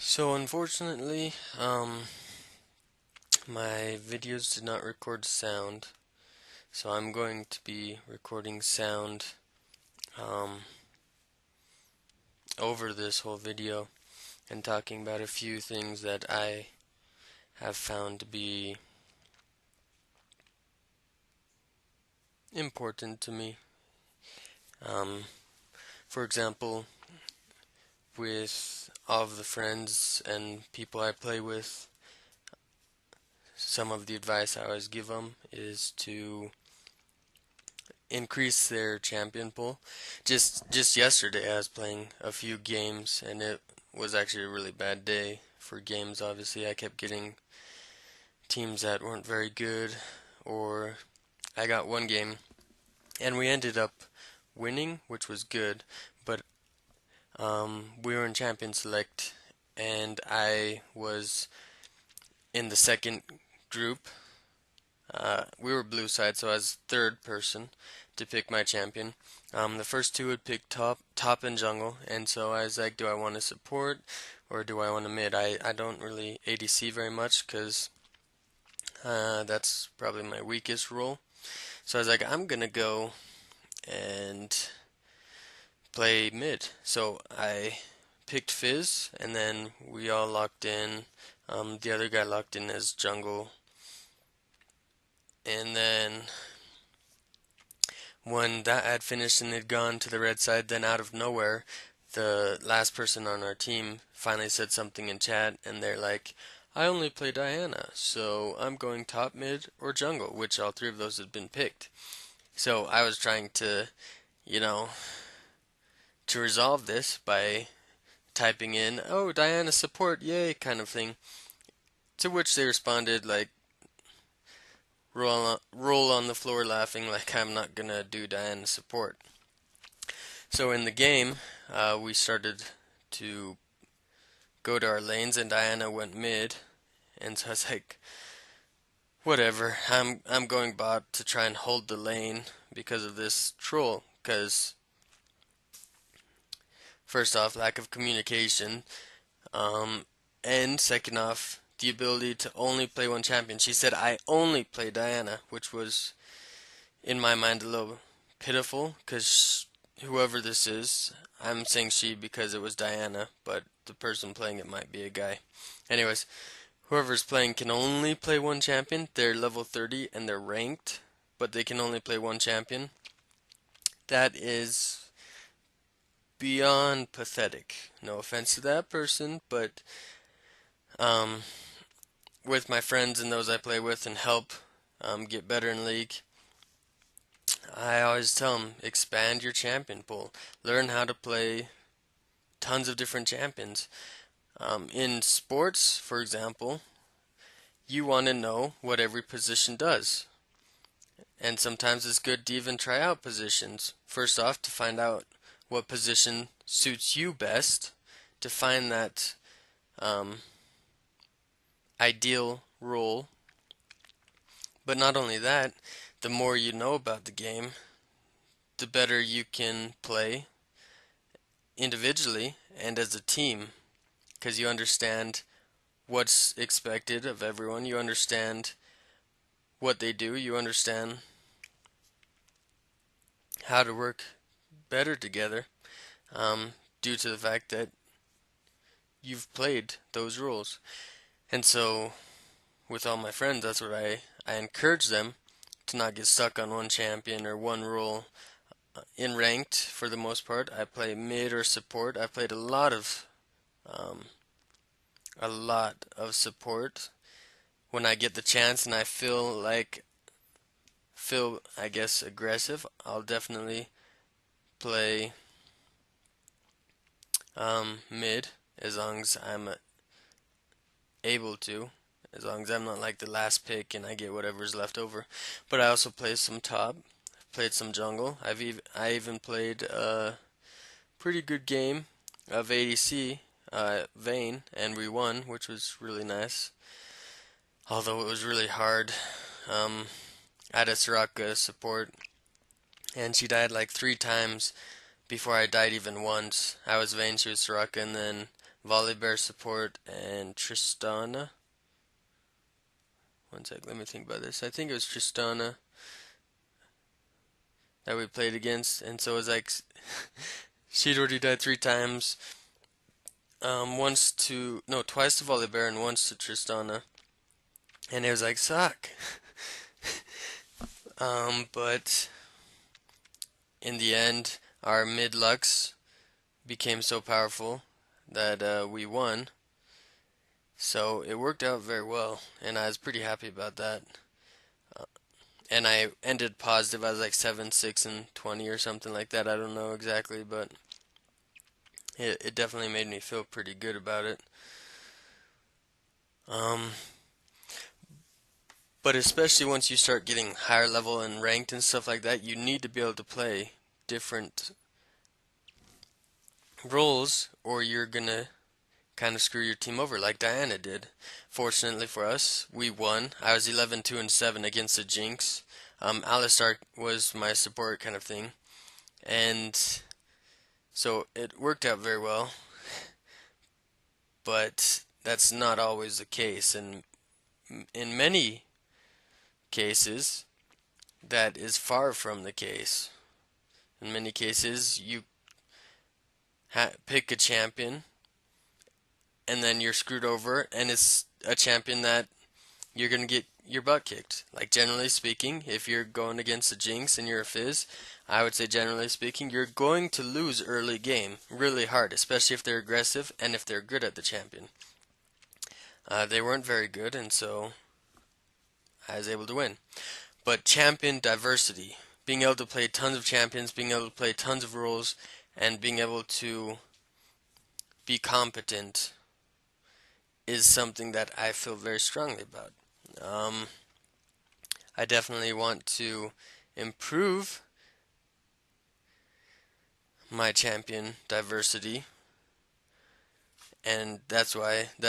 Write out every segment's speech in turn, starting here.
So unfortunately, my videos did not record sound, so I'm going to be recording sound um, over this whole video and talking about a few things that I have found to be important to me. Um, for example, with all of the friends and people I play with, some of the advice I always give them is to increase their champion pool. Just yesterday I was playing a few games and it was actually a really bad day for games. Obviously, I kept getting teams that weren't very good, or I got one game and we ended up winning, which was good, but we were in champion select and I was in the second group. We were blue side, so I was third person to pick my champion. The first two would pick top and jungle, and so I was like, do I want to support or do I want to mid? I don't really ADC very much because that's probably my weakest role. So I was like, I'm gonna go and play mid. So I picked Fizz, and then we all locked in. The other guy locked in as jungle, and then when that had finished and had gone to the red side, then out of nowhere, the last person on our team finally said something in chat, and they're like, I only play Diana, so I'm going top, mid, or jungle, which all three of those had been picked. So I was trying to, you know, to resolve this by typing in, oh, Diana support, yay, kind of thing. To which they responded, like, roll on the floor laughing, like I'm not gonna do Diana support. So in the game, we started to go to our lanes, and Diana went mid, and so I was like, whatever. I'm going bot to try and hold the lane because of this troll. Because first off, lack of communication, um, and second off, the ability to only play one champion. She said I only play Diana, which was in my mind a little pitiful because whoever this is, I'm saying she because it was Diana, but the person playing it might be a guy. Anyways, whoever's playing can only play one champion. They're level 30 and they're ranked, but they can only play one champion. That is beyond pathetic. No offense to that person, but um, with my friends and those I play with and help get better in League, I always tell them expand your champion pool. Learn how to play tons of different champions. In sports, for example, you want to know what every position does. And sometimes it's good to even try out positions. First off, to find out what position suits you best, to find that um, ideal role. But not only that, the more you know about the game, the better you can play individually and as a team because you understand what's expected of everyone, you understand what they do, you understand how to work better together due to the fact that you've played those rules. And so, with all my friends, that's what I encourage them to not get stuck on one champion or one rule. In ranked, for the most part, I play mid or support. I played um, a lot of support when I get the chance and I feel I guess aggressive. I'll definitely play mid as long as I'm able to, as long as I'm not like the last pick and I get whatever's left over. But I also play some top, played some jungle. I even played a pretty good game of ADC, Vayne, and we won, which was really nice. Although it was really hard. Um, I had a Soraka support, and she died like 3 times before I died even once. I was Vayne, she was Soraka, and then Volibear support, and Tristana. One sec, let me think about this. I think it was Tristana that we played against, and so it was like she'd already died 3 times. Twice to Volibear and once to Tristana, and it was like suck. But in the end, our mid Lux became so powerful that we won. So it worked out very well, and I was pretty happy about that. Uh, and I ended positive. I was like 7, 6, and 20 or something like that. I don't know exactly, but it definitely made me feel pretty good about it. Um, but especially once you start getting higher level and ranked and stuff like that, you need to be able to play different roles, or you're gonna kind of screw your team over like Diana did. Fortunately for us, we won. I was 11, 2, and 7 against the Jinx. Alistar was my support kind of thing. And so it worked out very well, but that's not always the case. And in many cases, that is far from the case. In many cases, you pick a champion and then you're screwed over, and it's a champion that you're going to get your butt kicked. Like, generally speaking, if you're going against a Jinx and you're a Fizz, I would say generally speaking, you're going to lose early game really hard, especially if they're aggressive and if they're good at the champion. They weren't very good, and so I was able to win. But champion diversity, being able to play tons of champions, being able to play tons of roles, and being able to be competent is something that I feel very strongly about. Um, I definitely want to improve my champion diversity, and that's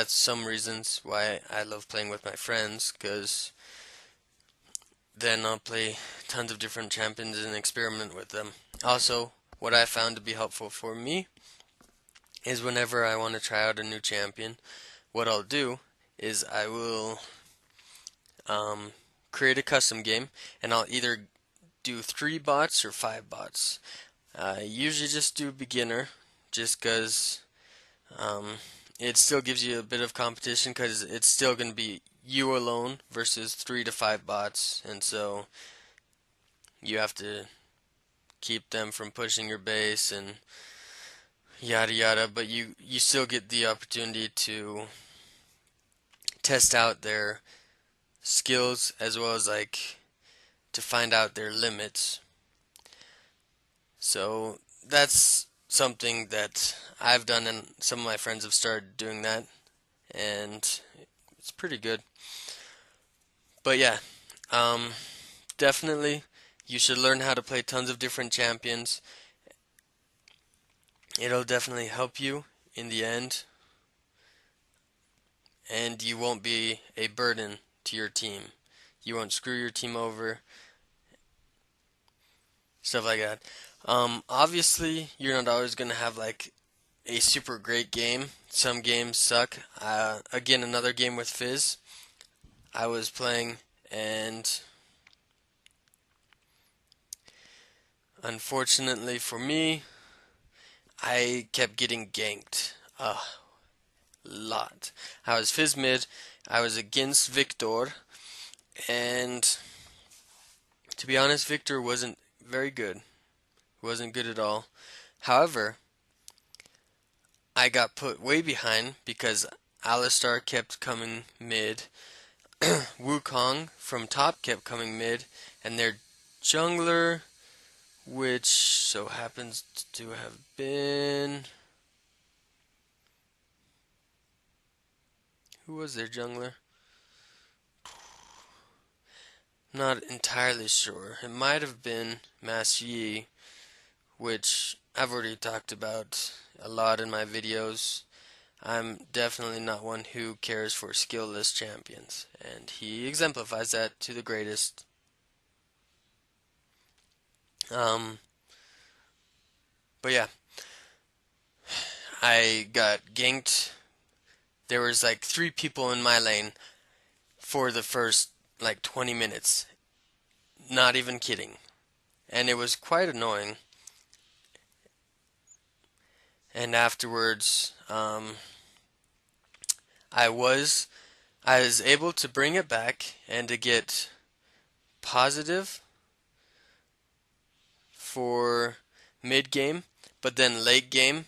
some reasons why I love playing with my friends, because then I'll play tons of different champions and experiment with them. Also, what I found to be helpful for me is whenever I want to try out a new champion, what I'll do is I will um, create a custom game, and I'll either do 3 bots or 5 bots. I usually just do beginner, just because um, it still gives you a bit of competition, because it's still going to be you alone versus 3 to 5 bots, and so you have to keep them from pushing your base and yada yada, but you still get the opportunity to test out their skills as well as like to find out their limits. So that's something that I've done, and some of my friends have started doing that, and it's pretty good. But yeah, um, definitely you should learn how to play tons of different champions. It'll definitely help you in the end, and you won't be a burden to your team. You won't screw your team over, stuff like that. Obviously, you're not always gonna have like a super great game. Some games suck. Again, another game with Fizz. I was playing, and unfortunately for me, I kept getting ganked a lot. I was Fizz mid. I was against Victor, and to be honest, Victor wasn't very good. Wasn't good at all. However, I got put way behind because Alistar kept coming mid, Wukong from top kept coming mid, and their jungler, which so happens to have been... Who was their jungler? Not entirely sure. It might have been Mas Yi, which I've already talked about a lot in my videos. I'm definitely not one who cares for skillless champions, and he exemplifies that to the greatest. Um, but yeah, I got ganked. There was like three people in my lane for the first like 20 minutes. Not even kidding. And it was quite annoying. And afterwards, I was I was able to bring it back and to get positive for mid game, but then late game,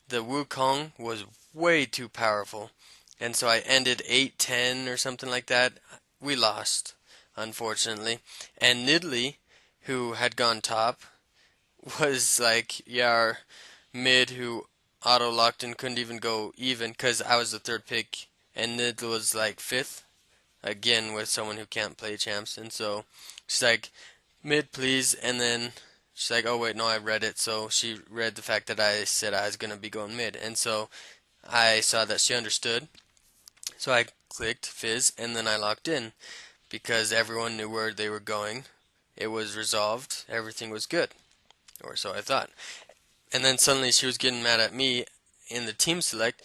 the Wukong was way too powerful. And so I ended 8-10 or something like that. We lost, unfortunately. And Nidley, who had gone top, was like, yeah, our mid who auto locked and couldn't even go even because I was the third pick and Nidley was like fifth again with someone who can't play champs. And so she's like, mid please. And then she's like, oh wait, no, I read it. So she read the fact that I said I was going to be going mid. And so I saw that she understood. So I clicked Fizz and then I locked in because everyone knew where they were going. It was resolved. Everything was good. Or so I thought. And then suddenly she was getting mad at me in the team select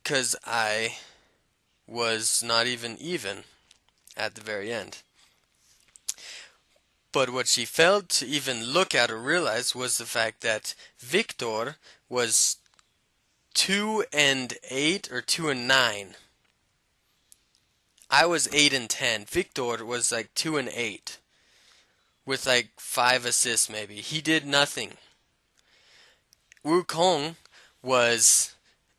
because I was not even at the very end. But what she failed to even look at or realize was the fact that Victor was 2-8 or 2-9. I was 8-10. Victor was like 2-8 with like 5 assists maybe. He did nothing. Wukong was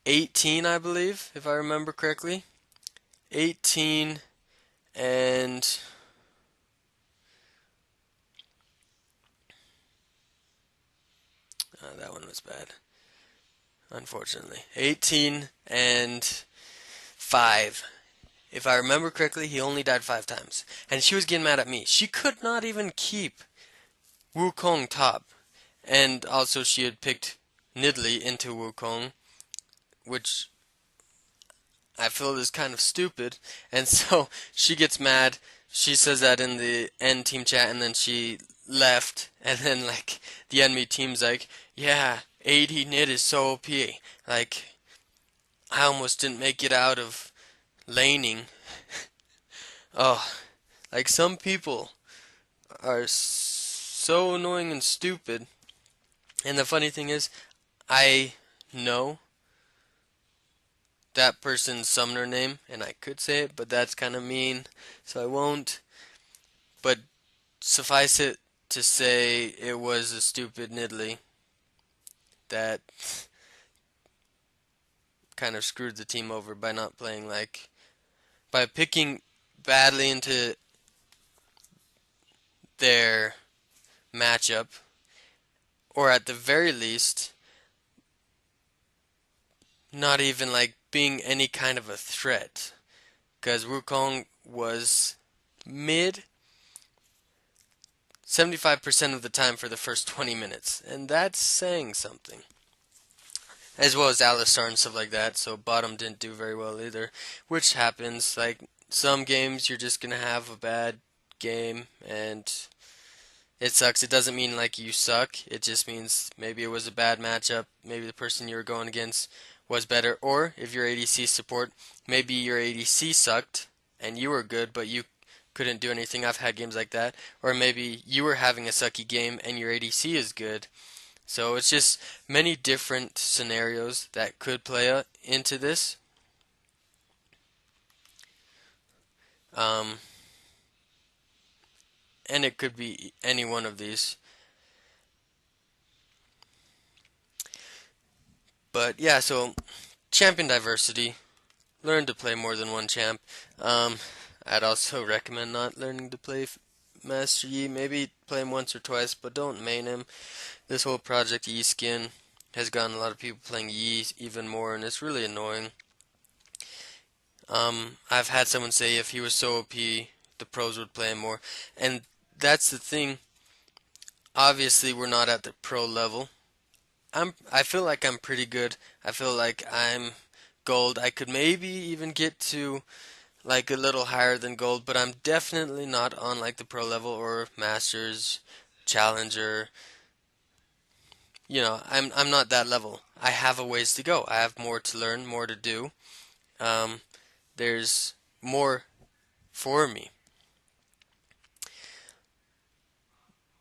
18, I believe, if I remember correctly. 18 and that one was bad, unfortunately. 18 and 5. If I remember correctly, he only died 5 times. And she was getting mad at me. She could not even keep Wukong top. And also she had picked Nidley into Wukong, which I feel is kind of stupid. And so she gets mad. She says that in the end team chat, and then she left. And then like the enemy team's like, yeah, 80 Nid is so OP. Like I almost didn't make it out of laning. Oh, like some people are so annoying and stupid. And the funny thing is, I know that person's summoner name, and I could say it, but that's kind of mean, so I won't. But suffice it to say, it was a stupid Nidley that kind of screwed the team over by not playing by picking badly into their matchup, or at the very least, not even like being any kind of a threat. Because Wukong was mid 75% of the time for the first 20 minutes, and that's saying something. As well as Alistar and stuff like that, so bottom didn't do very well either, which happens. Like, some games you're just gonna have a bad game, and it sucks. It doesn't mean like you suck, it just means maybe it was a bad matchup, maybe the person you were going against was better, or if you're ADC support, maybe your ADC sucked, and you were good, but you couldn't do anything. I've had games like that. Or maybe you were having a sucky game and your ADC is good. So it's just many different scenarios that could play into this. Um, and it could be any one of these. But yeah, so champion diversity. Learn to play more than one champ. Um, I'd also recommend not learning to play Master Yi. Maybe play him once or twice, but don't main him. This whole Project Yi skin has gotten a lot of people playing Yi even more, and it's really annoying. I've had someone say if he was so OP, the pros would play him more, and that's the thing. Obviously, we're not at the pro level. I feel like I'm pretty good. I feel like I'm gold. I could maybe even get to like a little higher than gold, but I'm definitely not on like the pro level or masters, challenger, I'm not that level. I have a ways to go. I have more to learn, more to do. Um, there's more for me.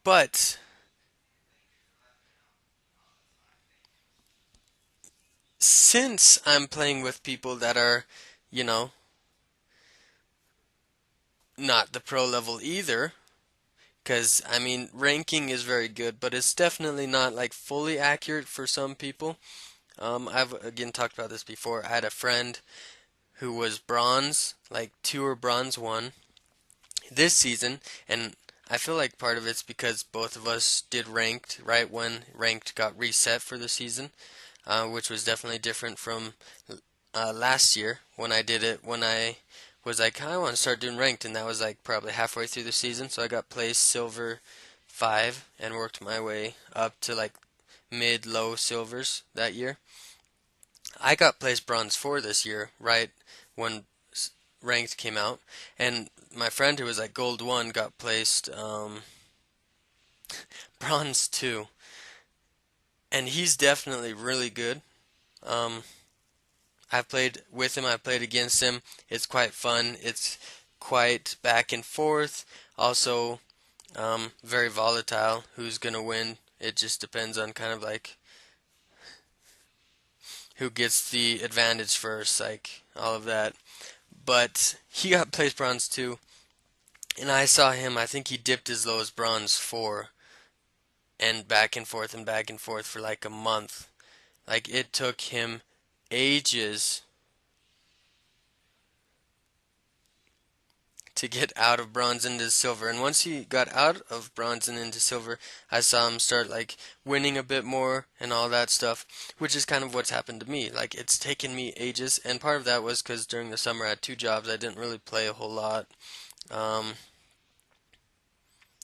But since I'm playing with people that are, you know, not the pro level either, because I mean, ranking is very good, but it's definitely not like fully accurate for some people. I've again talked about this before. I had a friend who was bronze, like two or bronze one this season, and I feel like part of it's because both of us did ranked right when ranked got reset for the season, which was definitely different from last year when I did it when I was like I want to start doing ranked, and that was like probably halfway through the season, so I got placed silver 5 and worked my way up to like mid low silvers that year. I got placed bronze 4 this year, right when ranked came out, and my friend who was like gold 1 got placed bronze 2, and he's definitely really good. Um, I've played with him, I've played against him. It's quite fun. It's quite back and forth. Also, very volatile. Who's gonna win? It just depends on kind of like who gets the advantage first, like all of that. But he got placed bronze 2, and I saw him. I think he dipped as low as bronze 4, and back and forth for like a month. Like it took him ages to get out of bronze into silver. And once he got out of bronze and into silver, I saw him start like winning a bit more and all that stuff, which is kind of what's happened to me. Like it's taken me ages, and part of that was because during the summer I had two jobs. I didn't really play a whole lot. Um,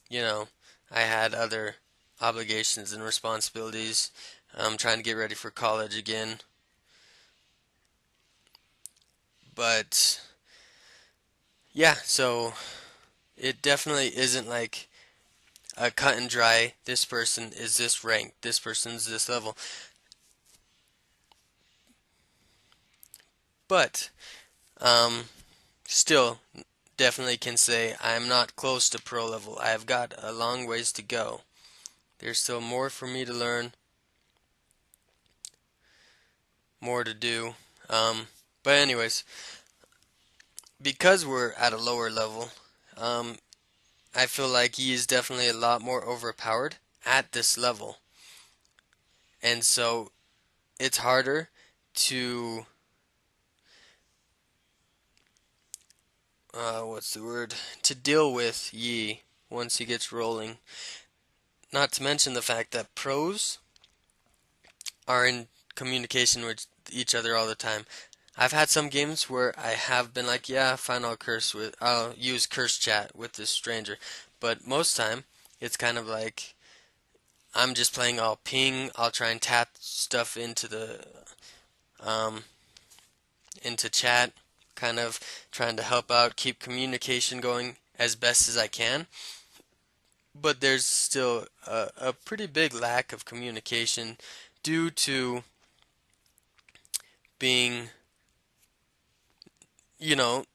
you know, I had other obligations and responsibilities. I'm trying to get ready for college again, but yeah, so it definitely isn't like a cut and dry, this person is this rank, this person's this level. But um, still, definitely can say I'm not close to pro level. I have got a long ways to go. There's still more for me to learn, more to do. Um, but anyways, because we're at a lower level, um, I feel like he is definitely a lot more overpowered at this level, and so it's harder to what's the word, to deal with Yi once he gets rolling. Not to mention the fact that pros are in communication with each other all the time. I've had some games where I have been like, yeah, fine, I'll use curse chat with this stranger, but most time it's kind of like I'm just playing all ping. I'll try and tap stuff um, into chat, kind of trying to help out, keep communication going as best as I can. But there's still a pretty big lack of communication due to being, you know,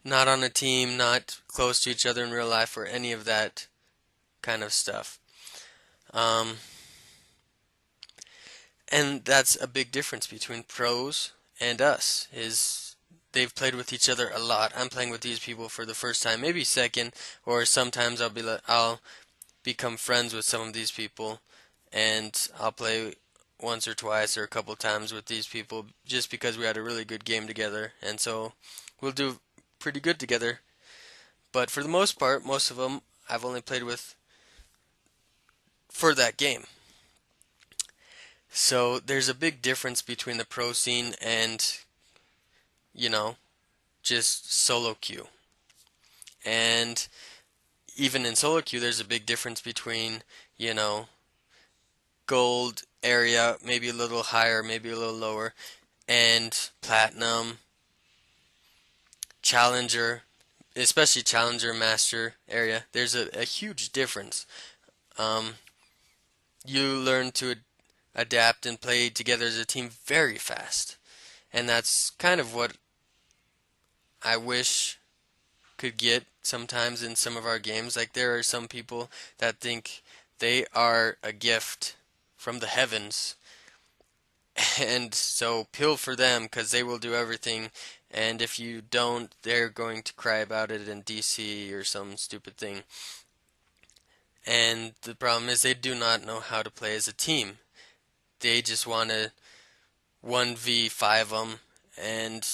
not on a team, not close to each other in real life, or any of that kind of stuff. Um, and that's a big difference between pros and us. Is they've played with each other a lot. I'm playing with these people for the first time, maybe second, or sometimes I'll become friends with some of these people, and I'll play once or twice or a couple times with these people just because we had a really good game together, and so we'll do pretty good together. But for the most part, most of them I've only played with for that game. So there's a big difference between the pro scene and, you know, just solo queue. And even in solo queue, there's a big difference between, you know, gold area, maybe a little higher, maybe a little lower, and platinum, challenger, especially challenger master area. There's a huge difference. Um, you learn to adapt and play together as a team very fast. And that's kind of what I wish could get sometimes in some of our games. Like there are some people that think they are a gift from the heavens, and so peel for them because they will do everything. And if you don't, they're going to cry about it in DC or some stupid thing. And the problem is they do not know how to play as a team. They just want to 1v5 them and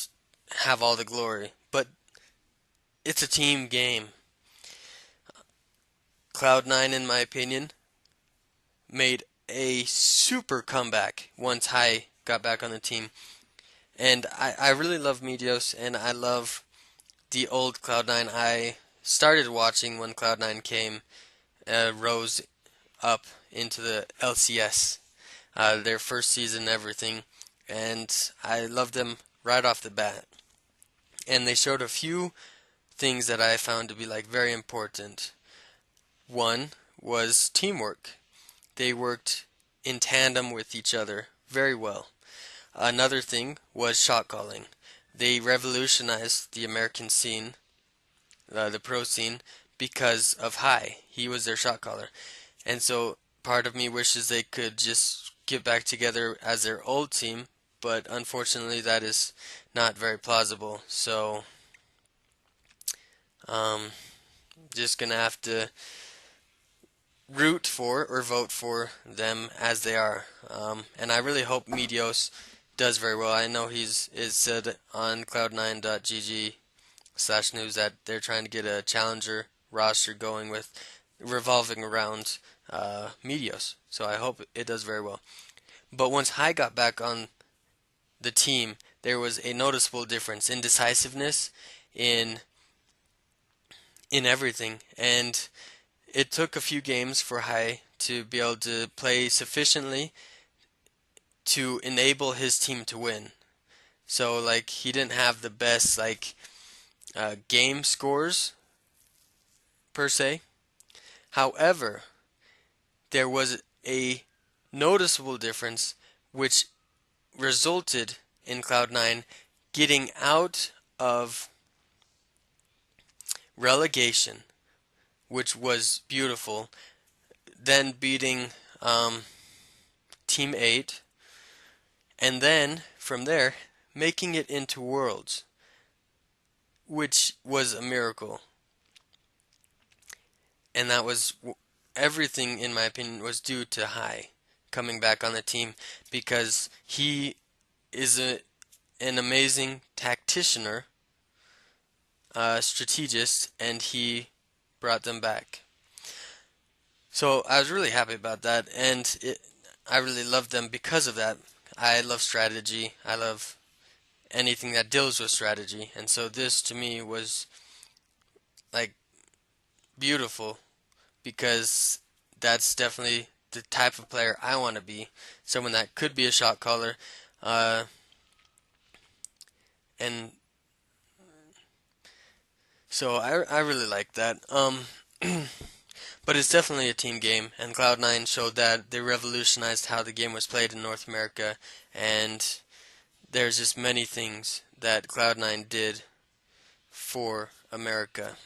have all the glory. But it's a team game. Cloud9, in my opinion, made a super comeback once High got back on the team. And I really love Meteos, and I love the old Cloud9. I started watching when Cloud9 rose up into the LCS, their first season and everything. And I loved them right off the bat. And they showed a few things that I found to be like very important. One was teamwork. They worked in tandem with each other very well. Another thing was shot calling. They revolutionized the American scene, the pro scene, because of High. He was their shot caller. And so part of me wishes they could just get back together as their old team, but unfortunately that is not very plausible. So, um, just gonna have to root for or vote for them as they are. And I really hope Meteos does very well. I know is said on cloud9.gg/news that they're trying to get a challenger roster going with revolving around Meteos. So I hope it does very well. But once High got back on the team, there was a noticeable difference in decisiveness, in everything, and it took a few games for High to be able to play sufficiently to enable his team to win. So like he didn't have the best game scores per se. However, there was a noticeable difference which resulted in Cloud9 getting out of relegation, which was beautiful, then beating Team 8, and then from there making it into Worlds, which was a miracle. And that was everything, in my opinion, was due to High coming back on the team because he is an amazing tacticianer, strategist, and he brought them back. So I was really happy about that, and I really loved them because of that. I love strategy. I love anything that deals with strategy, and so this to me was like beautiful because that's definitely the type of player I want to be. Someone that could be a shot caller, uh, and so I really like that. But it's definitely a team game, and Cloud9 showed that they revolutionized how the game was played in North America, and there's just many things that Cloud9 did for America.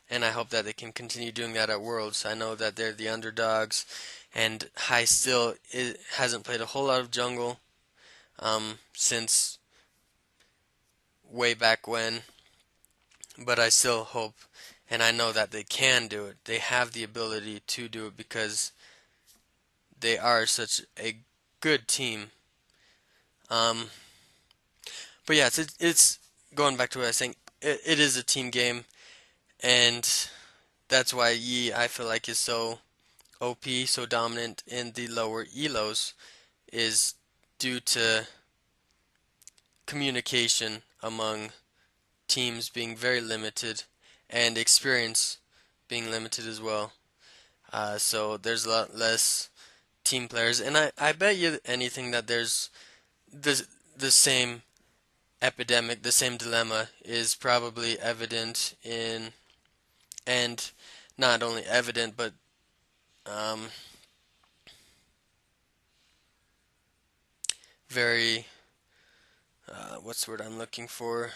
And I hope that they can continue doing that at Worlds. I know that they're the underdogs, and High still hasn't played a whole lot of jungle since way back when, but I still hope, and I know that they can do it. They have the ability to do it because they are such a good team. Um, but yeah, it's going back to what I was saying. It is a team game, and that's why Yi I feel like is so OP, so dominant in the lower elos, is due to communication among teams being very limited and experience being limited as well. So there's a lot less team players, and I bet you anything that there's the same epidemic, the same dilemma is probably evident and not only evident, but um, very what's the word I'm looking for?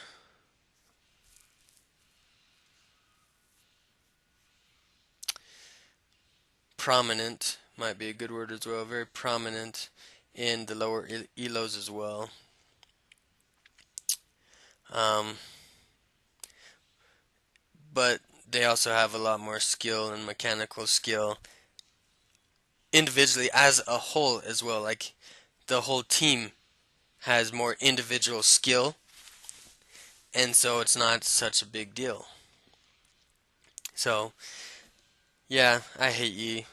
Prominent might be a good word as well. Very prominent in the lower elos as well. Um, but they also have a lot more skill and mechanical skill individually as a whole as well. Like the whole team has more individual skill, and so it's not such a big deal. So yeah, I hate Yi.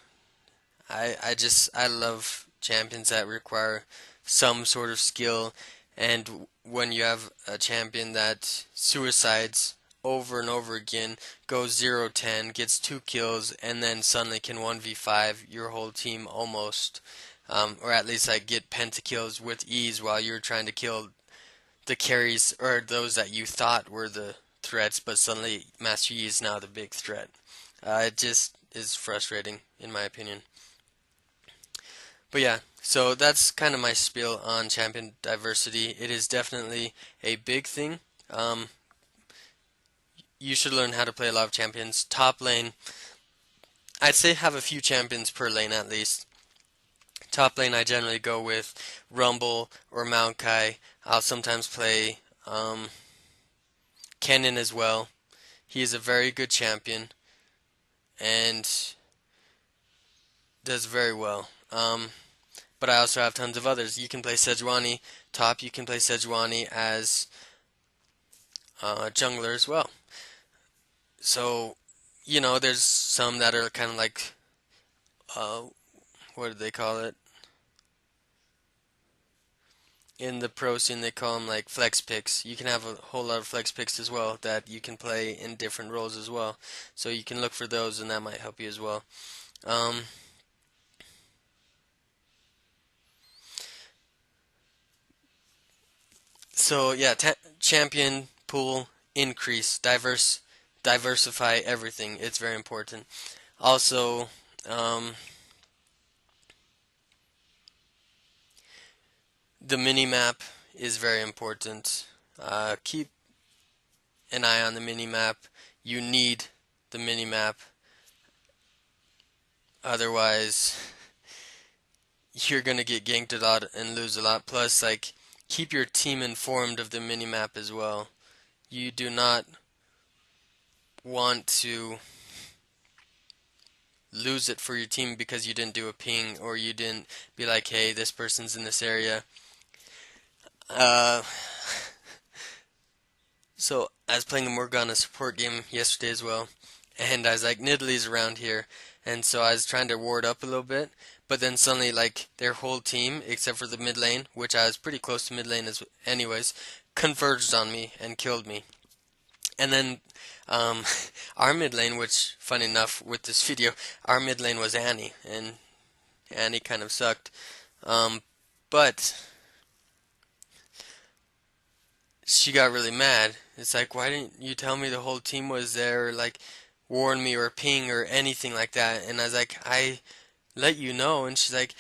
I love champions that require some sort of skill, and when you have a champion that suicides over and over again, goes 0-10, gets 2 kills, and then suddenly can 1v5 your whole team almost, or at least like get pentakills with ease while you're trying to kill the carries or those that you thought were the threats, but suddenly Master Yi is now the big threat. It just is frustrating in my opinion. But yeah, so that's kind of my spiel on champion diversity. It is definitely a big thing. Um, you should learn how to play a lot of champions. Top lane, I'd say have a few champions per lane at least. Top lane, I generally go with Rumble or Maokai. I'll sometimes play Kennen as well. He is a very good champion and does very well. But I also have tons of others. You can play Sejuani top. You can play Sejuani as jungler as well. So, there's some that are kind of like, uh, what do they call it? In the pro scene, they call them like flex picks. You can have a whole lot of flex picks as well that you can play in different roles as well. So you can look for those, and that might help you as well. Um, so yeah, champion pool increase, diversify everything. It's very important. Also, um, the mini map is very important. Keep an eye on the mini map. You need the mini map, otherwise you're gonna get ganked a lot and lose a lot. Plus, like, keep your team informed of the mini map as well. You do not want to lose it for your team because you didn't do a ping or you didn't be like, hey, this person's in this area. Uh, So I was playing a Morgana support game yesterday as well, and I was like, Nidalee's around here, and so I was trying to ward up a little bit, but then suddenly like their whole team, except for the mid lane, which I was pretty close to mid lane as anyways, converged on me and killed me. And then um, our mid lane, which funny enough with this video, our mid lane was Annie, and Annie kind of sucked. But she got really mad. It's like, why didn't you tell me the whole team was there, or like warn me or ping or anything like that? And I was like, I let you know. And she's like,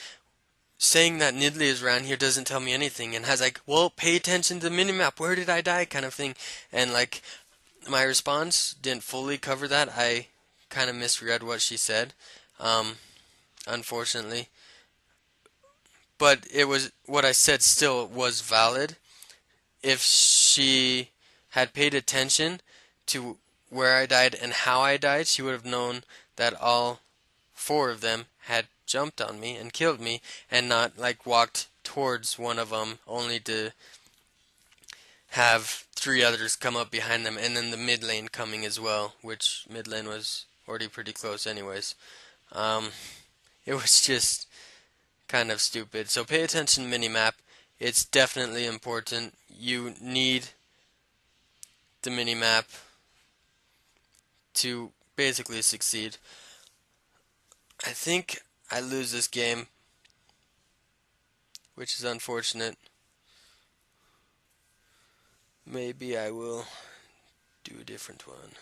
saying that Nidalee is around here doesn't tell me anything. And I was like, well, pay attention to the minimap. Where did I die? Kind of thing. And like, my response didn't fully cover that. I kind of misread what she said, um, unfortunately. But it was what I said still was valid. If she had paid attention to where I died and how I died, she would have known that all four of them had jumped on me and killed me and not like walked towards one of them only to have three others come up behind them and then the mid lane coming as well, which mid lane was already pretty close anyways. Um, it was just kind of stupid. So pay attention to minimap. It's definitely important. You need the minimap to basically succeed. I think I lose this game, which is unfortunate. Maybe I will do a different one.